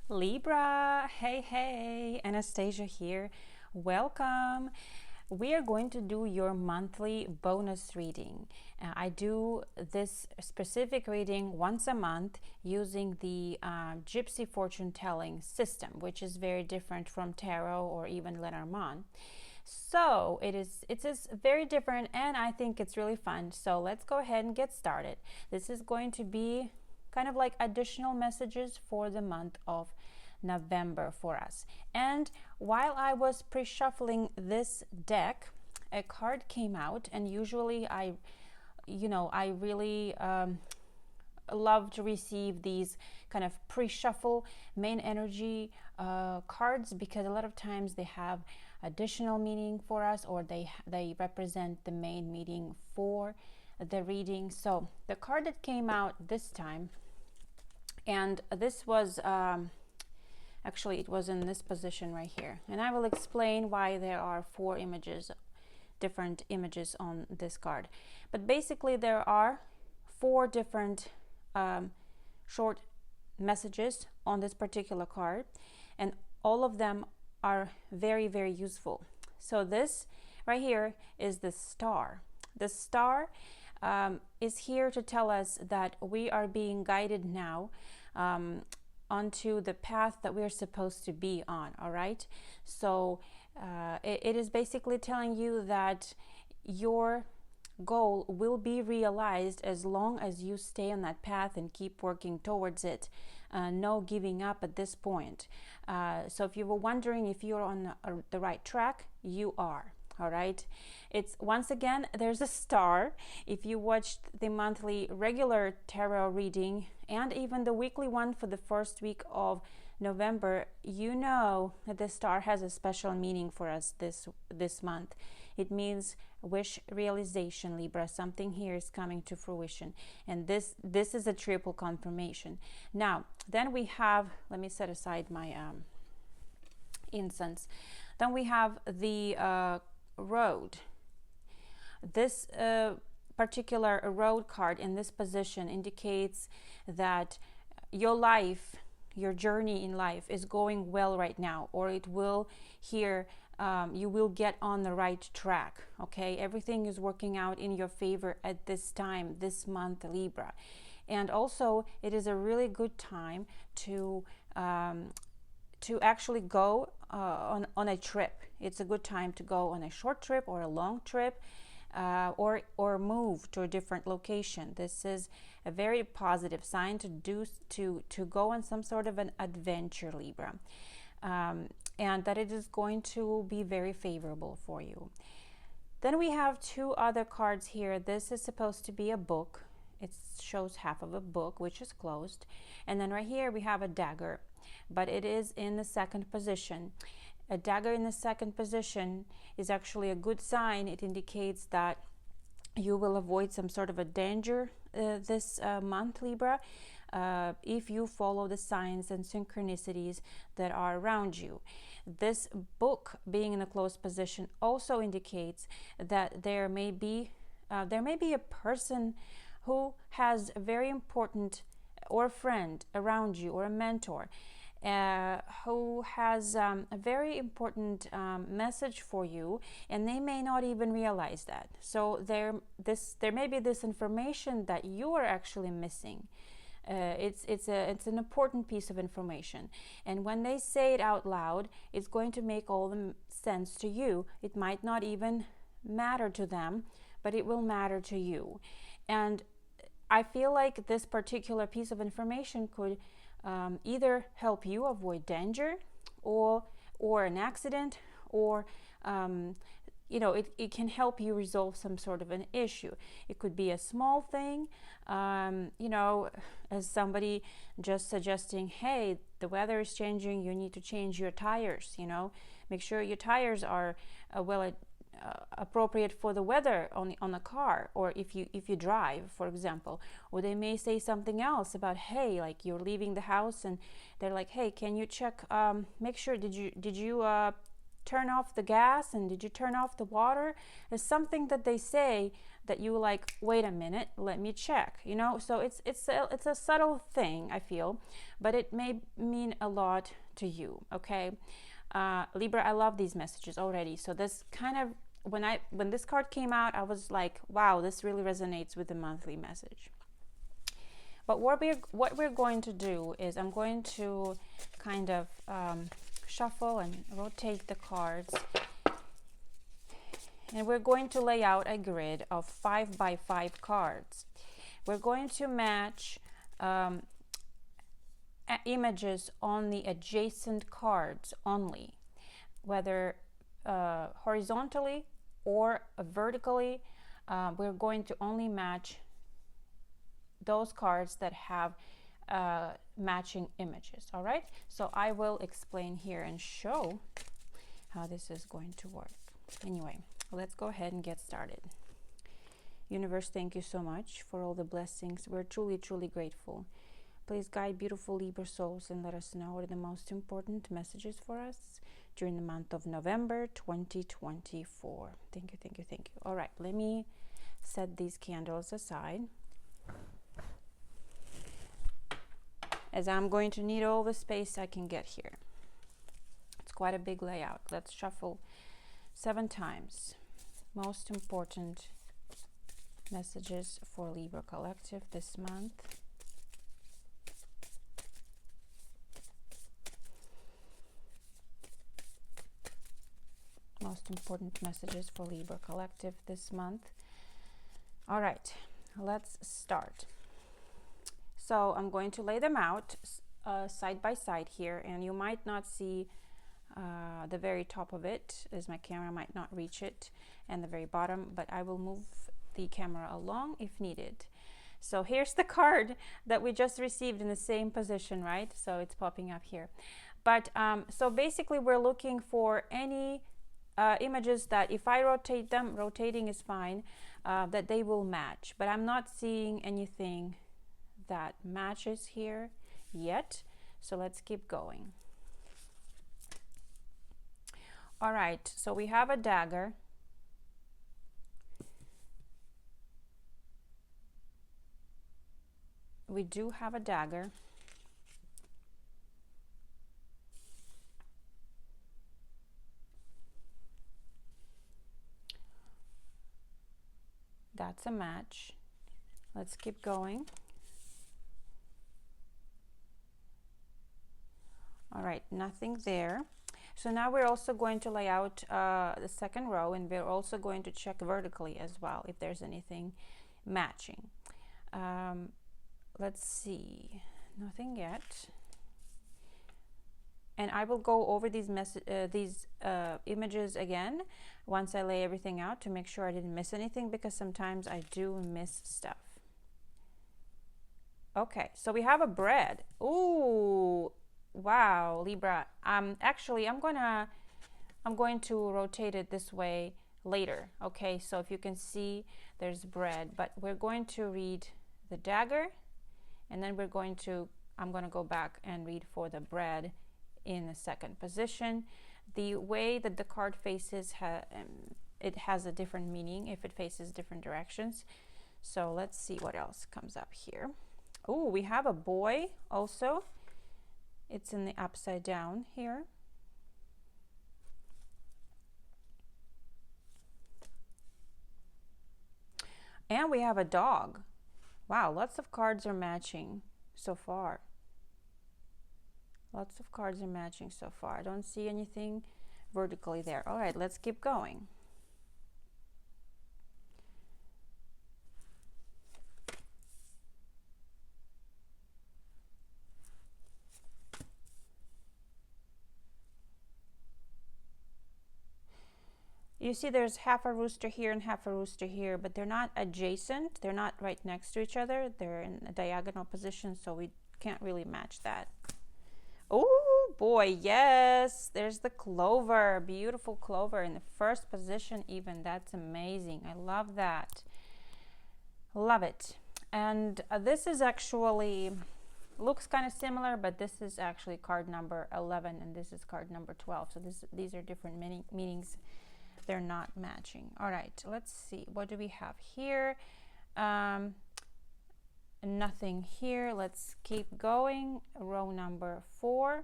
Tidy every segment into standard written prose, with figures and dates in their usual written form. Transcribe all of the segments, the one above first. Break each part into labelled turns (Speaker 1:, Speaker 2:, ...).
Speaker 1: Libra, hey, Anastasia here. Welcome. We are going to do your monthly bonus reading. I do this specific reading once a month using the Gypsy fortune telling system, which is very different from tarot or even Lenormand. So it is very different, and I think it's really fun. So let's go ahead and get started. This is going to be kind of like additional messages for the month of November for us. And while I was pre-shuffling this deck, a card came out, and usually I really love to receive these kind of pre-shuffle main energy cards, because a lot of times they have additional meaning for us, or they represent the main meaning for the reading. So the card that came out this time, and this was actually it was in this position right here, and I will explain why there are four images, different images on this card. But basically there are four different short messages on this particular card, and all of them are very, very useful. So this right here is the star. The star is here to tell us that we are being guided now onto the path that we're supposed to be on. All right, so it is basically telling you that your goal will be realized as long as you stay on that path and keep working towards it. No giving up at this point. So if you were wondering if you're on the right track, you are. All right, it's once again, there's a star. If you watched the monthly regular tarot reading and even the weekly one for the first week of November, you know that the star has a special meaning for us this month. It means wish realization, Libra. Something here is coming to fruition, and this is a triple confirmation. Now then we have, let me set aside my incense. Then we have the road. This particular road card in this position indicates that your life, your journey in life is going well right now, or it will here. You will get on the right track. Okay, everything is working out in your favor at this time, this month, Libra. And also it is a really good time to actually go on a trip. It's a good time to go on a short trip or a long trip, or move to a different location. This is a very positive sign to go on some sort of an adventure, Libra, and that it is going to be very favorable for you. Then we have two other cards here. This is supposed to be a book. It shows half of a book, which is closed. And then right here we have a dagger, but it is in the second position. A dagger in the second position is actually a good sign. It indicates that you will avoid some sort of a danger this month, Libra, if you follow the signs and synchronicities that are around you. This book being in a closed position also indicates that there may be a person who has a very important, or a friend around you, or a mentor, who has a very important message for you, and they may not even realize that. So there may be this information that you are actually missing. It's an important piece of information, and when they say it out loud, it's going to make all the sense to you. It might not even matter to them, but it will matter to you. And I feel like this particular piece of information could either help you avoid danger, or an accident, or it can help you resolve some sort of an issue. It could be a small thing, as somebody just suggesting, hey, the weather is changing, you need to change your tires, make sure your tires are appropriate for the weather on the car, or if you drive, for example. Or they may say something else about, hey, like you're leaving the house and they're like, hey, can you check, make sure, did you turn off the gas and did you turn off the water? It's something that they say that you like, wait a minute, let me check, you know. So it's a subtle thing, I feel, but it may mean a lot to you. Okay, Libra, I love these messages already. So this kind of, when this card came out, I was like, wow, this really resonates with the monthly message. But what we're going to do is I'm going to kind of shuffle and rotate the cards, and we're going to lay out a grid of 5 by 5 cards. We're going to match images on the adjacent cards only, whether horizontally or vertically. We're going to only match those cards that have matching images. All right, so I will explain here and show how this is going to work. Anyway, let's go ahead and get started. Universe, thank you so much for all the blessings. We're truly, truly grateful. Please guide beautiful Libra souls and let us know what are the most important messages for us during the month of November 2024. Thank you, thank you, thank you. All right, let me set these candles aside, as I'm going to need all the space I can get here. It's quite a big layout. Let's shuffle 7 times. Most important messages for Libra Collective this month. Most important messages for Libra Collective this month. All right, let's start. So I'm going to lay them out side by side here, and you might not see the very top of it, as my camera might not reach it, and the very bottom, but I will move the camera along if needed. So here's the card that we just received in the same position, right? So it's popping up here. But so basically we're looking for any images that if I rotate them, rotating is fine, that they will match. But I'm not seeing anything that matches here yet. So let's keep going. All right, so we have a dagger. We do have a dagger. That's a match. Let's keep going. All right, nothing there. So now we're also going to lay out the second row, and we're also going to check vertically as well if there's anything matching. Let's see, nothing yet. And I will go over these images again once I lay everything out to make sure I didn't miss anything, because sometimes I do miss stuff. Okay, so we have a bread. Ooh, wow, Libra. Actually, I'm going to rotate it this way later. Okay, so if you can see, there's bread, but we're going to read the dagger, and then I'm going to go back and read for the bread in the second position. The way that the card faces, it has a different meaning if it faces different directions. So let's see what else comes up here. Oh, we have a boy also. It's in the upside down here. And we have a dog. Wow, lots of cards are matching so far. Lots of cards are matching so far. I don't see anything vertically there. All right, let's keep going. You see there's half a rooster here and half a rooster here, but they're not adjacent. They're not right next to each other. They're in a diagonal position, so we can't really match that. Oh boy, yes, there's the clover, beautiful clover in the first position even. That's amazing. I love that. Love it. And this is actually looks kind of similar, but this is actually card number 11 and this is card number 12. So these are different meanings. They're not matching. All right, let's see. What do we have here? Nothing here. Let's keep going. Row number 4.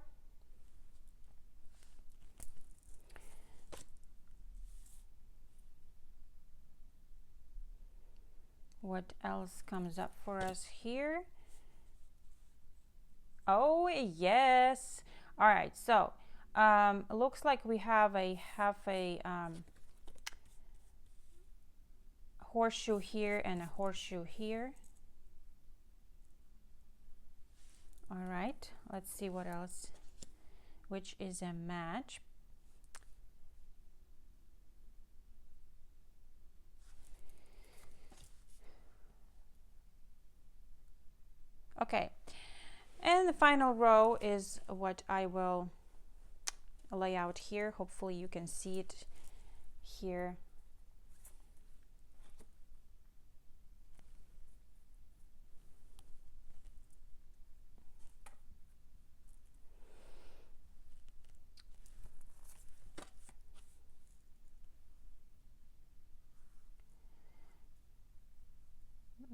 Speaker 1: What else comes up for us here? Oh, yes. All right, so looks like we have a horseshoe here and a horseshoe here. All right, let's see what else, which is a match. Okay, and the final row is what I will lay out here. Hopefully you can see it here.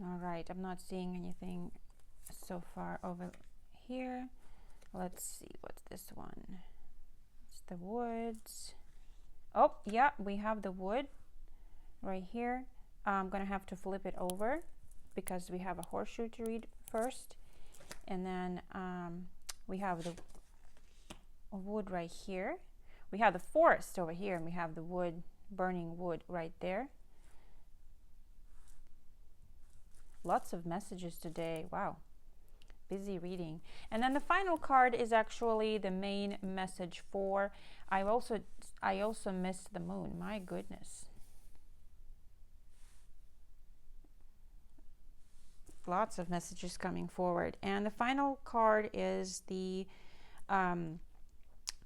Speaker 1: All right, I'm not seeing anything so far over here. Let's see, what's this one? It's the woods. Oh, yeah, we have the wood right here. I'm gonna have to flip it over because we have a horseshoe to read first, and then we have the wood right here. We have the forest over here, and we have the wood, burning wood right there. Lots of messages today. Wow, busy reading. And then the final card is actually the main message for, I also missed the moon. My goodness. Lots of messages coming forward. And the final card is the I'm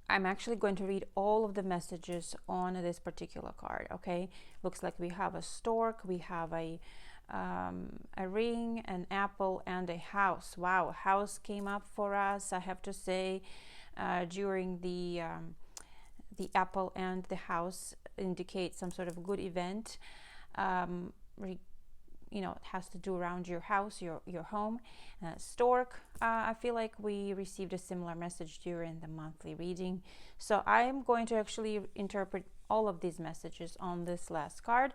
Speaker 1: actually going to read all of the messages on this particular card. Okay, looks like we have a stork, we have a ring, an apple, and a house. Wow, a house came up for us, I have to say. During the apple and the house indicate some sort of good event. You know, it has to do around your house, your home. Stork, I feel like we received a similar message during the monthly reading. So I am going to actually interpret all of these messages on this last card,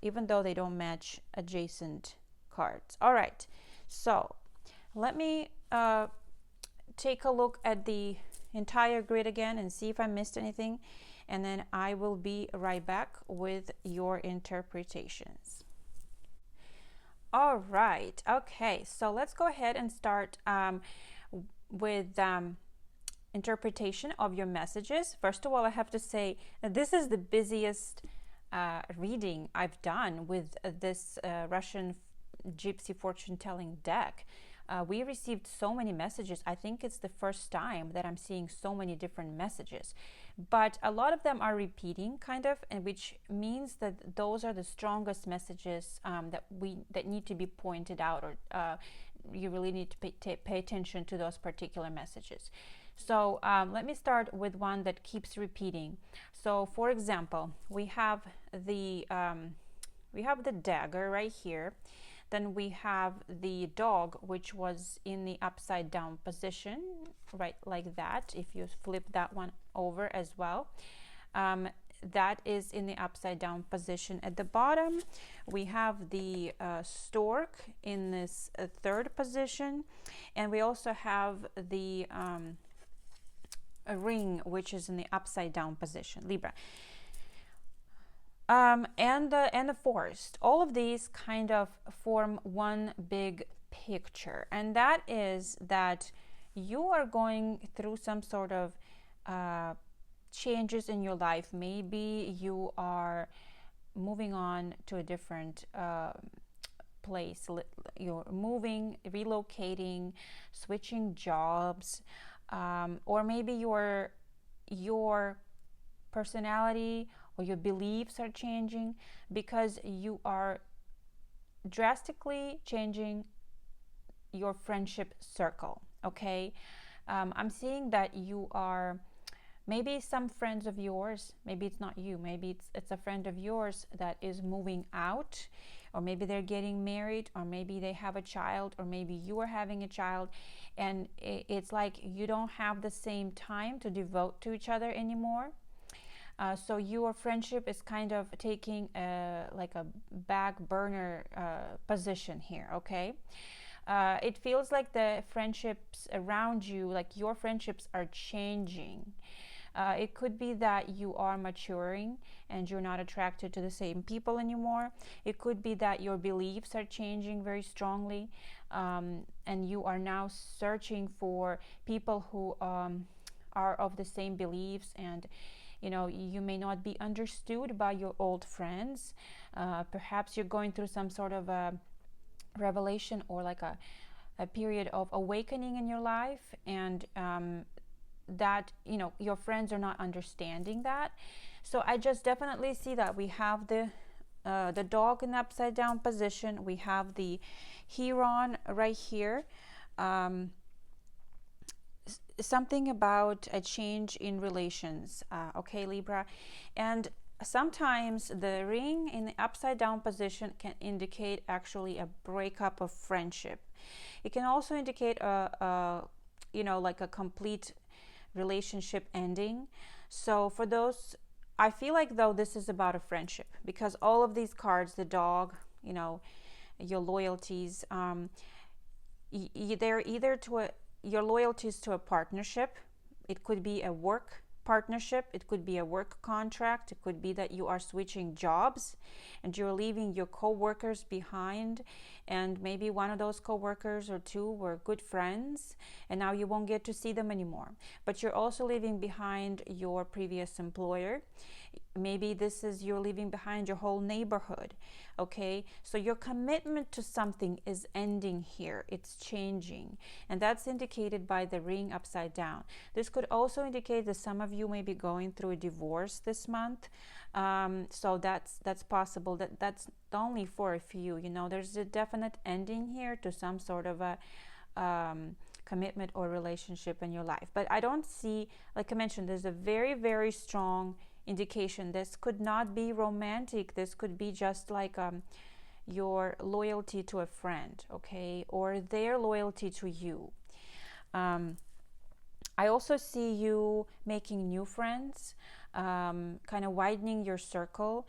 Speaker 1: even though they don't match adjacent cards. All right, so let me take a look at the entire grid again and see if I missed anything, and then I will be right back with your interpretations. All right, okay, so let's go ahead and start with interpretation of your messages. First of all, I have to say that this is the busiest reading I've done with this Russian Gypsy fortune telling deck. We received so many messages. I think it's the first time that I'm seeing so many different messages, but a lot of them are repeating kind of, and which means that those are the strongest messages that need to be pointed out, or you really need to pay attention to those particular messages. So let me start with one that keeps repeating. So for example, we have the dagger right here. Then we have the dog, which was in the upside down position, right like that. If you flip that one over as well, that is in the upside down position. At the bottom, we have the stork in this third position, and we also have the a ring, which is in the upside down position, Libra. And the forest. All of these kind of form one big picture, and that is that you are going through some sort of changes in your life. Maybe you are moving on to a different place. You're moving, relocating, switching jobs, or maybe your personality or your beliefs are changing because you are drastically changing your friendship circle. Okay, I'm seeing that you are, maybe some friends of yours, maybe it's not you, maybe it's a friend of yours that is moving out, or maybe they're getting married, or maybe they have a child, or maybe you are having a child, and it's like you don't have the same time to devote to each other anymore. So your friendship is kind of taking like a back burner position here. Okay, it feels like the friendships around you, like your friendships, are changing. It could be that you are maturing and you're not attracted to the same people anymore. It could be that your beliefs are changing very strongly, and you are now searching for people who are of the same beliefs, and you may not be understood by your old friends. Perhaps you're going through some sort of a revelation, or like a period of awakening in your life, and that your friends are not understanding that. So I just definitely see that we have the dog in upside down position, we have the heron right here. Something about a change in relations, okay, Libra. And sometimes the ring in the upside down position can indicate actually a breakup of friendship. It can also indicate like a complete relationship ending. So for those, I feel like though this is about a friendship, because all of these cards, the dog, your loyalties, they're either to your loyalties to a partnership. It could be a work partnership, it could be a work contract, it could be that you are switching jobs and you're leaving your co-workers behind, and maybe one of those co-workers or two were good friends and now you won't get to see them anymore. But you're also leaving behind your previous employer. Maybe this is you're leaving behind your whole neighborhood. Okay, so your commitment to something is ending here, it's changing, and that's indicated by the ring upside down. This could also indicate that some of you may be going through a divorce this month. So that's possible. That's only for a few. There's a definite ending here to some sort of a commitment or relationship in your life. But I don't see, like I mentioned, there's a very, very strong indication. This could not be romantic. This could be just like your loyalty to a friend, okay, or their loyalty to you. I also see you making new friends, kind of widening your circle,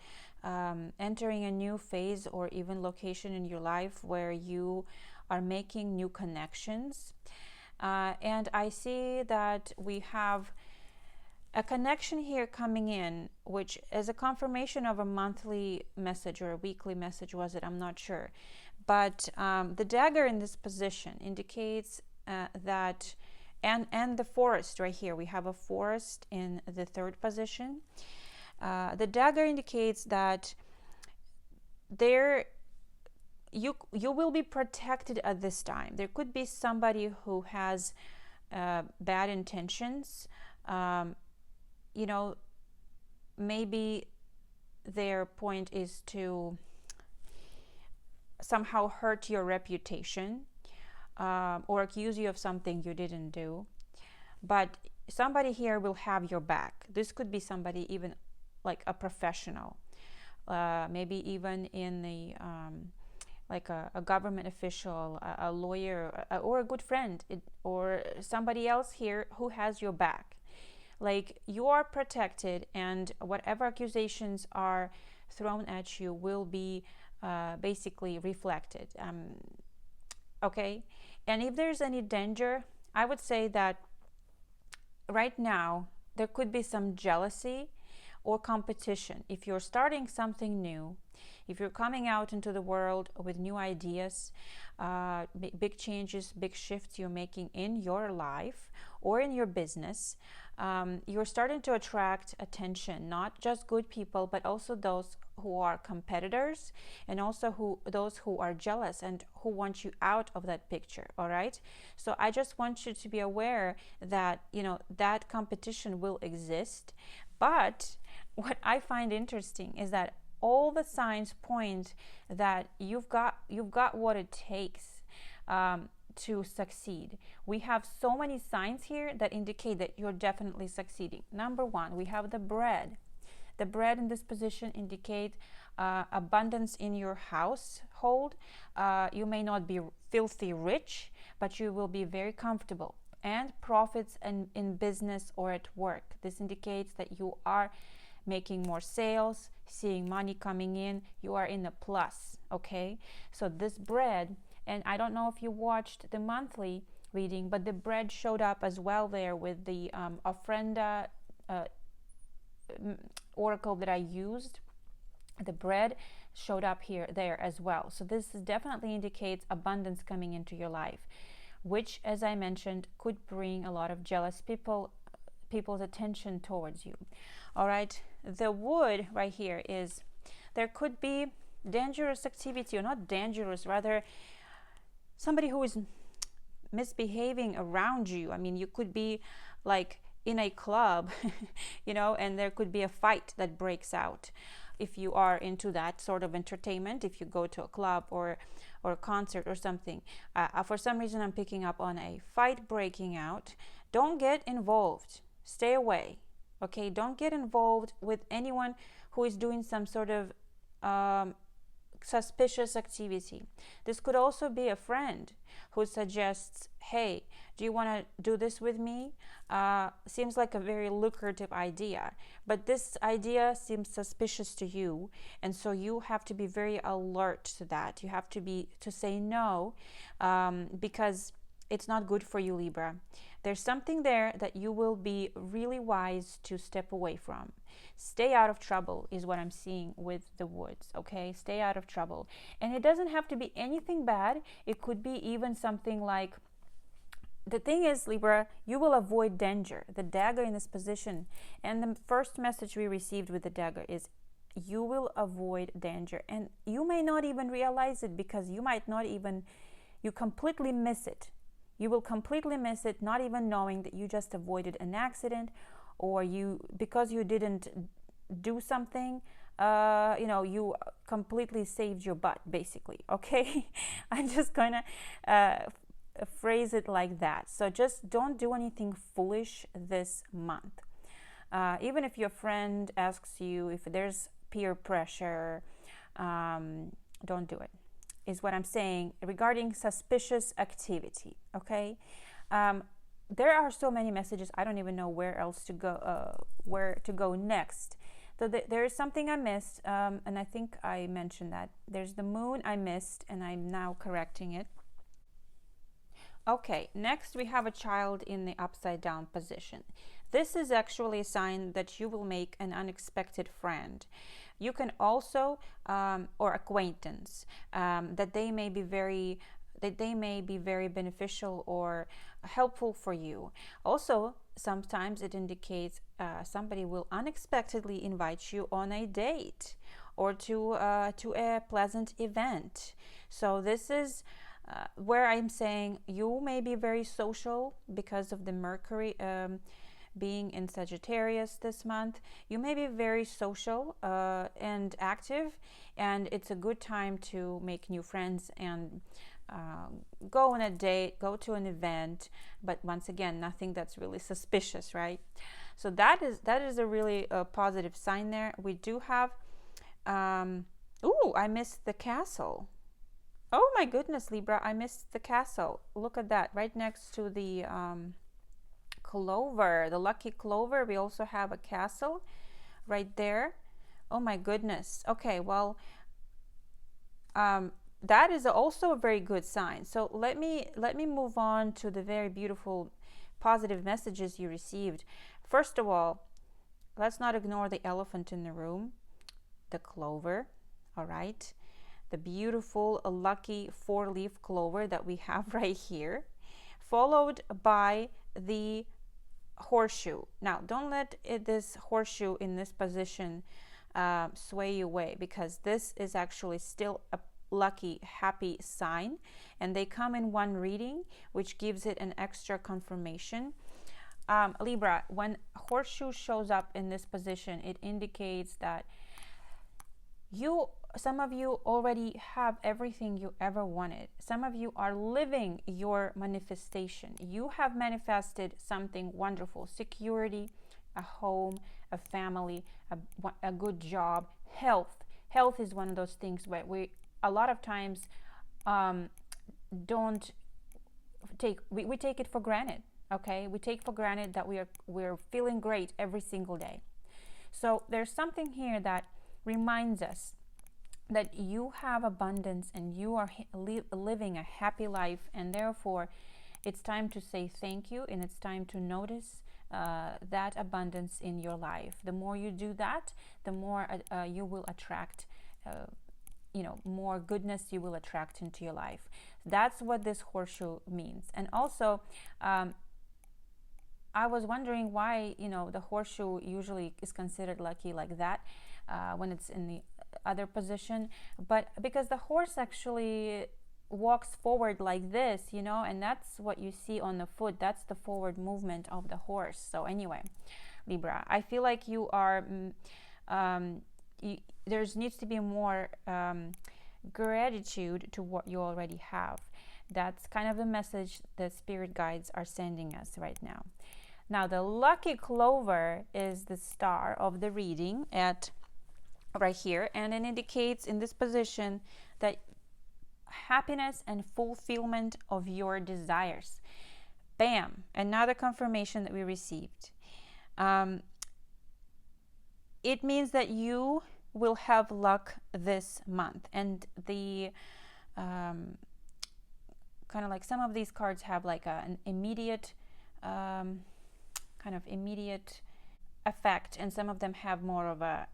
Speaker 1: entering a new phase or even location in your life where you are making new connections. And I see that we have a connection here coming in, which is a confirmation of a monthly message or a weekly message, was it? I'm not sure. But the dagger in this position indicates that, and the forest right here, we have a forest in the third position. The dagger indicates that you will be protected at this time. There could be somebody who has bad intentions. Maybe their point is to somehow hurt your reputation, or accuse you of something you didn't do. But somebody here will have your back. This could be somebody even like a professional, maybe even in the like a government official, a lawyer, or a good friend, or somebody else here who has your back. Like, you are protected, and whatever accusations are thrown at you will be basically reflected. Okay, and if there's any danger, I would say that right now there could be some jealousy or competition. If you're starting something new, if you're coming out into the world with new ideas, big changes, big shifts you're making in your life or in your business, you're starting to attract attention, not just good people, but also those who are competitors, and also those who are jealous and who want you out of that picture. All right, so I just want you to be aware that that competition will exist. But what I find interesting is that all the signs point that you've got what it takes to succeed. We have so many signs here that indicate that you're definitely succeeding. Number one, we have the bread. The bread in this position indicate abundance in your household. You may not be filthy rich, but you will be very comfortable. And profits in business or at work. This indicates that you are making more sales, seeing money coming in. You are in a plus, okay? So this bread, and I don't know if you watched the monthly reading, but the bread showed up as well there with the ofrenda oracle that I used. The bread showed up there as well. So this definitely indicates abundance coming into your life, which, as I mentioned, could bring a lot of jealous people's attention towards you. All right, the wood right here is, there could be dangerous activity, or not dangerous, rather somebody who is misbehaving around you. I mean, you could be like in a club, you know, and there could be a fight that breaks out. If you are into that sort of entertainment, if you go to a club or a concert or something, for some reason I'm picking up on a fight breaking out. Don't get involved. Stay away. Okay, don't get involved with anyone who is doing some sort of suspicious activity. This could also be a friend who suggests, hey, do you want to do this with me? Seems like a very lucrative idea, but this idea seems suspicious to you, and so you have to be very alert to that. You have to say no, because it's not good for you, Libra. There's something there that you will be really wise to step away from. Stay out of trouble is what I'm seeing with the woods, okay? Stay out of trouble. And it doesn't have to be anything bad. It could be even something like, the thing is, Libra, you will avoid danger. The dagger in this position, and the first message we received with the dagger is, you will avoid danger. And you may not even realize it, because you might not even, you completely miss it. You will completely miss it, not even knowing that you just avoided an accident, or because you didn't do something, you know, you completely saved your butt, basically, okay? I'm just gonna phrase it like that. So just don't do anything foolish this month. Even if your friend asks you, if there's peer pressure, don't do it, is what I'm saying regarding suspicious activity, okay? There are so many messages, I don't even know where else to go, where to go next. So there is something I missed, and I think I mentioned that. There's the moon I missed, and I'm now correcting it. Okay, next we have a child in the upside down position. This is actually a sign that you will make an unexpected friend. You can also, or acquaintance, that they may be very beneficial or helpful for you. Also, sometimes it indicates somebody will unexpectedly invite you on a date or to a pleasant event. So this is where I'm saying you may be very social because of the Mercury being in Sagittarius this month. You may be very social and active, and it's a good time to make new friends and go on a date, go to an event, but once again, nothing that's really suspicious, right? So that is a really positive sign there. We do have, I missed the castle. Oh my goodness, Libra, I missed the castle. Look at that, right next to the clover, the lucky clover. We also have a castle right there. Oh my goodness. Okay, well, that is also a very good sign. So let me move on to the very beautiful positive messages you received. First of all, let's not ignore the elephant in the room, the clover. All right, the beautiful lucky 4-leaf clover that we have right here, followed by the horseshoe. Now, don't let this horseshoe in this position sway you away, because this is actually still a lucky, happy sign, and they come in one reading, which gives it an extra confirmation. Libra, when horseshoe shows up in this position, it indicates that you some of you already have everything you ever wanted. Some of you are living your manifestation. You have manifested something wonderful: security, a home, a family, a good job, health. Health is one of those things where we a lot of times don't take we take it for granted. Okay, we take for granted that we're feeling great every single day. So there's something here that reminds us that you have abundance and you are living a happy life, and therefore it's time to say thank you, and it's time to notice that abundance in your life. The more you do that, the more you will attract more goodness you will attract into your life. That's what this horseshoe means. And also I was wondering why the horseshoe usually is considered lucky like that when it's in the other position, but because the horse actually walks forward like this, and that's what you see on the foot. That's the forward movement of the horse. So anyway, Libra, I feel like you are there needs to be more gratitude to what you already have. That's kind of the message the spirit guides are sending us right now. Now, the lucky clover is the star of the reading at right here, and it indicates in this position that happiness and fulfillment of your desires. Bam! Another confirmation that we received. It means that you will have luck this month, and the kind of like some of these cards have like an immediate kind of immediate effect, and some of them have more of a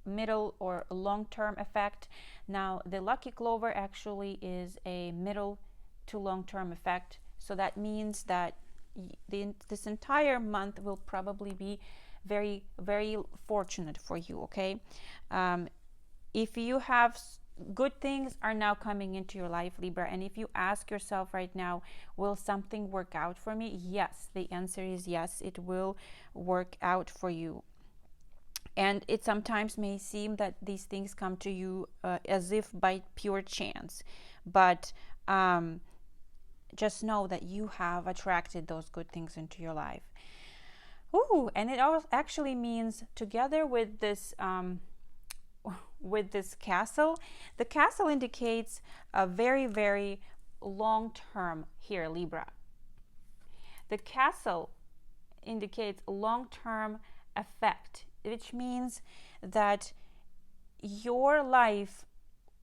Speaker 1: middle or long-term effect. Now, the lucky clover actually is a middle to long-term effect, so that means that this entire month will probably be very, very fortunate for you. Okay, if you have good things are now coming into your life, Libra, and if you ask yourself right now, will something work out for me? Yes, the answer is yes, it will work out for you. And it sometimes may seem that these things come to you as if by pure chance, but just know that you have attracted those good things into your life. Ooh, and it actually means, together with this castle, the castle indicates a very, very long term here, Libra. The castle indicates long-term effect, which means that your life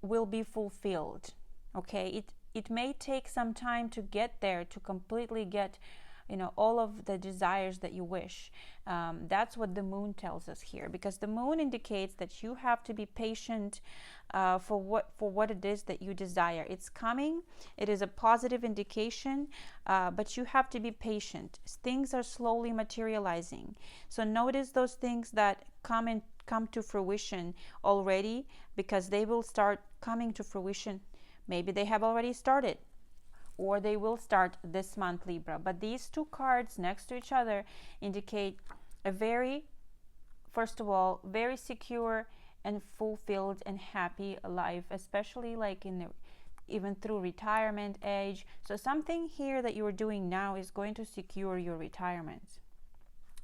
Speaker 1: will be fulfilled. Okay, it may take some time to get there, to completely get all of the desires that you wish. That's what the moon tells us here, because the moon indicates that you have to be patient for what it is that you desire. It's coming. It is a positive indication, but you have to be patient. Things are slowly materializing. So notice those things that come to fruition already, because they will start coming to fruition. Maybe they have already started, or they will start this month, Libra. But these two cards next to each other indicate a first of all, very secure and fulfilled and happy life, especially like even through retirement age. So something here that you are doing now is going to secure your retirement.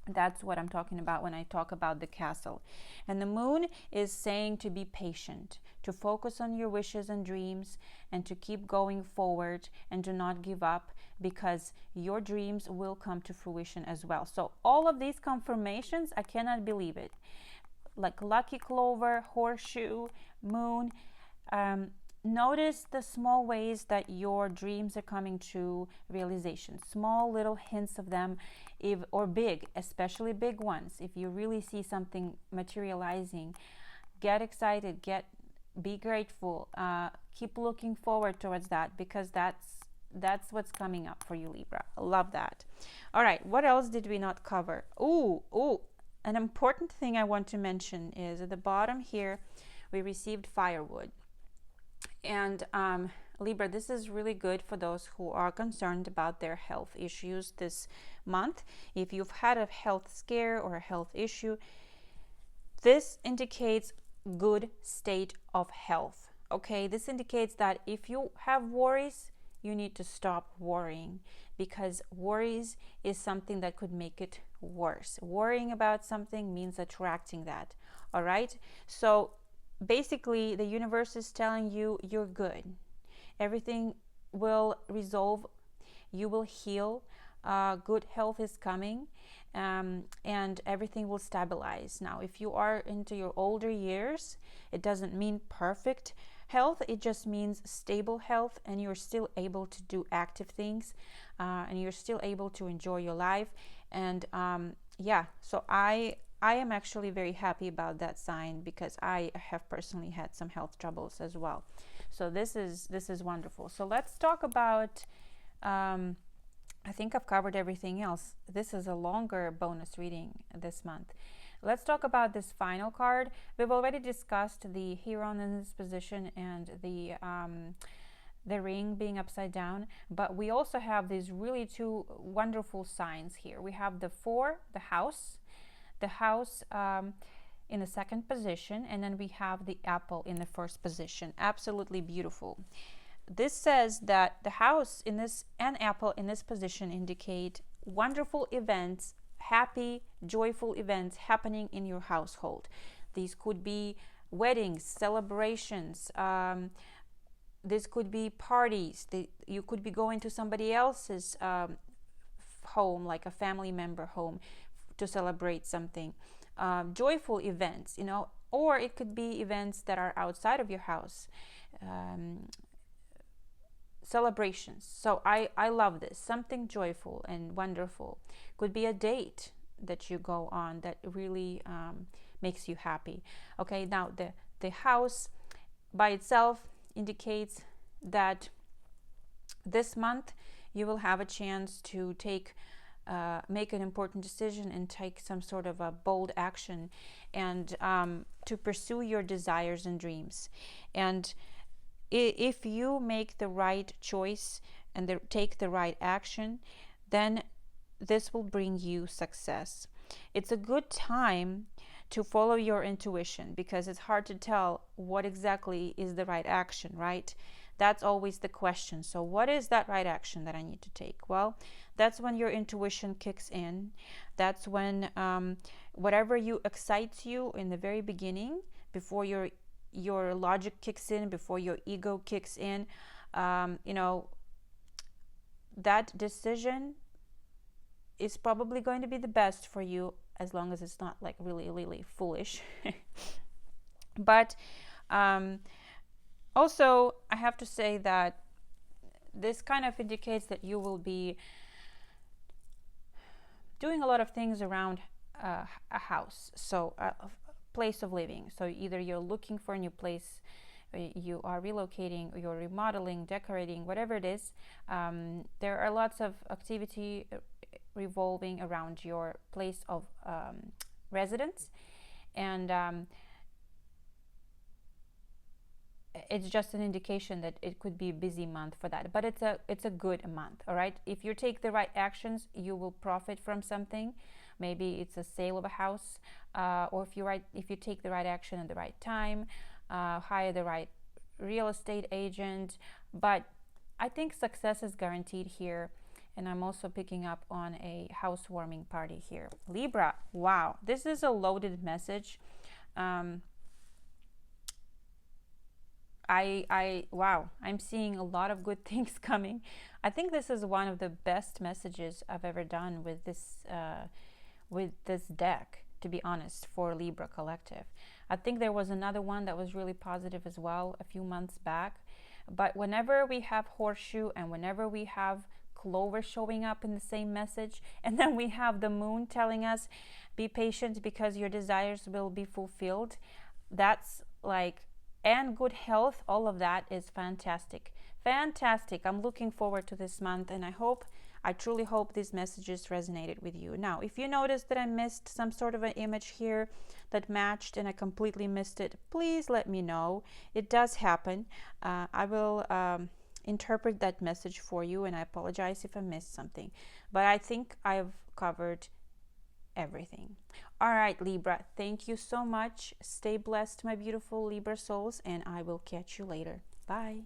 Speaker 1: That's what I'm talking about when I talk about the castle. And the moon is saying to be patient, to focus on your wishes and dreams, and to keep going forward and do not give up, because your dreams will come to fruition as well. So all of these confirmations, I cannot believe it. Like lucky clover, horseshoe, moon. Notice the small ways that your dreams are coming to realization. Small little hints of them, or big, especially big ones. If you really see something materializing, get excited, be grateful, keep looking forward towards that, because that's what's coming up for you, Libra. I love that. All right, what else did we not cover? Ooh, an important thing I want to mention is at the bottom here, we received firewood. And Libra, this is really good for those who are concerned about their health issues this month. If you've had a health scare or a health issue, this indicates good state of health. Okay, this indicates that if you have worries, you need to stop worrying, because worries is something that could make it worse. Worrying about something means attracting that. All right, so basically the universe is telling you you're good. Everything will resolve, you will heal, good health is coming, and everything will stabilize. Now, if you are into your older years, it doesn't mean perfect health, it just means stable health, and you're still able to do active things, and you're still able to enjoy your life. And yeah, so I am actually very happy about that sign, because I have personally had some health troubles as well. So this is wonderful. So let's talk about, I think I've covered everything else. This is a longer bonus reading this month. Let's talk about this final card. We've already discussed the Heron in this position and the ring being upside down, but we also have these really two wonderful signs here. We have the 4, the house in the second position, and then we have the apple in the first position. Absolutely beautiful. This says that the house in this and apple in this position indicate wonderful events, happy, joyful events happening in your household. These could be weddings, celebrations, this could be parties. You could be going to somebody else's home, like a family member home, to celebrate something. Joyful events, you know, or it could be events that are outside of your house. Celebrations. So I love this. Something joyful and wonderful. Could be a date that you go on that really makes you happy. Okay, now the house by itself indicates that this month you will have a chance to make an important decision and take some sort of a bold action, and to pursue your desires and dreams. And if you make the right choice and take the right action, then this will bring you success. It's a good time to follow your intuition, because it's hard to tell what exactly is the right action, right? That's always the question. So what is that right action that I need to take? Well, that's when your intuition kicks in. That's when whatever excites you in the very beginning, before your logic kicks in, before your ego kicks in, you know, that decision is probably going to be the best for you, as long as it's not like really, really foolish. But also, I have to say that this kind of indicates that you will be doing a lot of things around a house, so a place of living. So either you're looking for a new place, you are relocating, or you're remodeling, decorating, whatever it is. There are lots of activity revolving around your place of residence, and it's just an indication that it could be a busy month for that, but it's a good month. All right, if you take the right actions, you will profit from something. Maybe it's a sale of a house, or if you take the right action at the right time, hire the right real estate agent. But I think success is guaranteed here, and I'm also picking up on a housewarming party here. Libra, wow, this is a loaded message. Wow, I'm seeing a lot of good things coming. I think this is one of the best messages I've ever done with this deck, to be honest, for Libra Collective. I think there was another one that was really positive as well a few months back. But whenever we have horseshoe, and whenever we have clover showing up in the same message, and then we have the moon telling us, be patient because your desires will be fulfilled, that's like, and good health, all of that is fantastic. Fantastic. I'm looking forward to this month, and I truly hope these messages resonated with you. Now, if you noticed that I missed some sort of an image here that matched and I completely missed it, please let me know. It does happen. I will interpret that message for you, and I apologize if I missed something. But I think I've covered everything. All right, Libra, thank you so much. Stay blessed, my beautiful Libra souls, and I will catch you later. Bye.